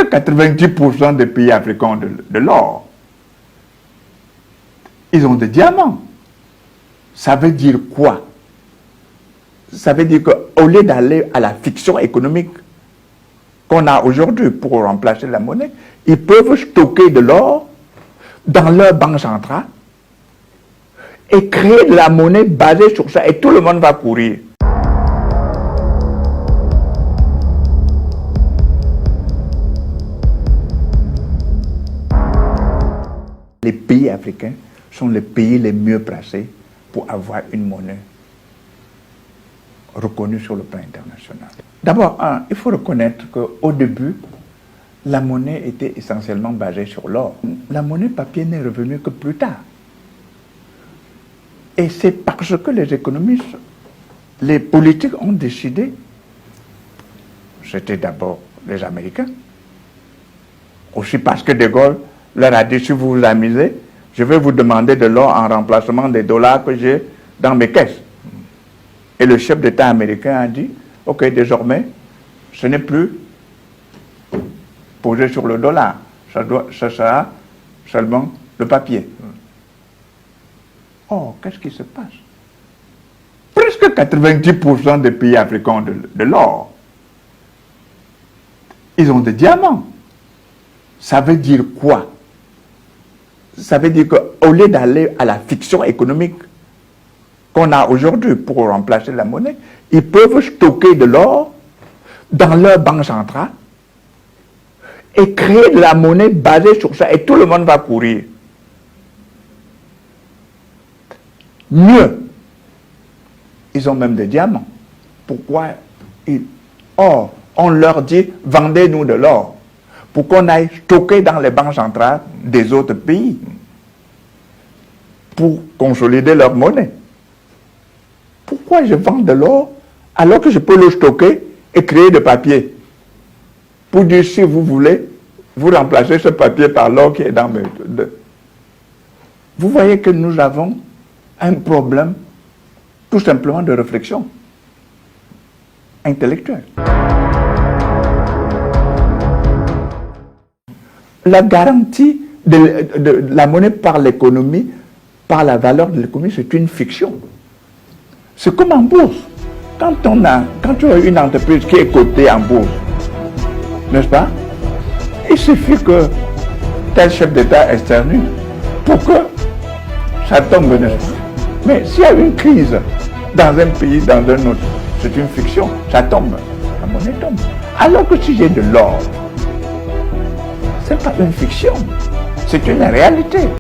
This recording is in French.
Presque 90% des pays africains ont de l'or. Ils ont des diamants. Ça veut dire quoi? Ça veut dire qu'au lieu d'aller à la fiction économique qu'on a aujourd'hui pour remplacer la monnaie, ils peuvent stocker de l'or dans leur banque centrale et créer de la monnaie basée sur ça et tout le monde va courir. Les pays africains sont les pays les mieux placés pour avoir une monnaie reconnue sur le plan international. D'abord, il faut reconnaître qu'au début, la monnaie était essentiellement basée sur l'or. La monnaie papier n'est revenue que plus tard. Et c'est parce que les économistes, les politiques ont décidé, c'était d'abord les Américains, aussi parce que De Gaulle leur a dit, si vous vous amusez, je vais vous demander de l'or en remplacement des dollars que j'ai dans mes caisses. Et le chef d'État américain a dit, ok, désormais, ce n'est plus posé sur le dollar, ça sera seulement le papier. Oh, qu'est-ce qui se passe? Presque 90% des pays africains ont de l'or. Ils ont des diamants. Ça veut dire quoi? Ça veut dire qu'au lieu d'aller à la fiction économique qu'on a aujourd'hui pour remplacer la monnaie, ils peuvent stocker de l'or dans leur banque centrale et créer de la monnaie basée sur ça et tout le monde va courir. Mieux, ils ont même des diamants. Pourquoi Or, on leur dit, vendez-nous de l'or pour qu'on aille stocker dans les banques centrales des autres pays pour consolider leur monnaie. Pourquoi je vends de l'or alors que je peux le stocker et créer de papier? Pour dire, si vous voulez, vous remplacez ce papier par l'or qui est dans mes... Vous voyez que nous avons un problème tout simplement de réflexion intellectuelle. La garantie de la monnaie par l'économie, par la valeur de l'économie, c'est une fiction. C'est comme en bourse. Quand tu as une entreprise qui est cotée en bourse, n'est-ce pas? Il suffit que tel chef d'État externue pour que ça tombe. Mais s'il y a une crise dans un pays, dans un autre, c'est une fiction, ça tombe, la monnaie tombe. Alors que si j'ai de l'or, ce n'est pas une fiction, c'est une réalité.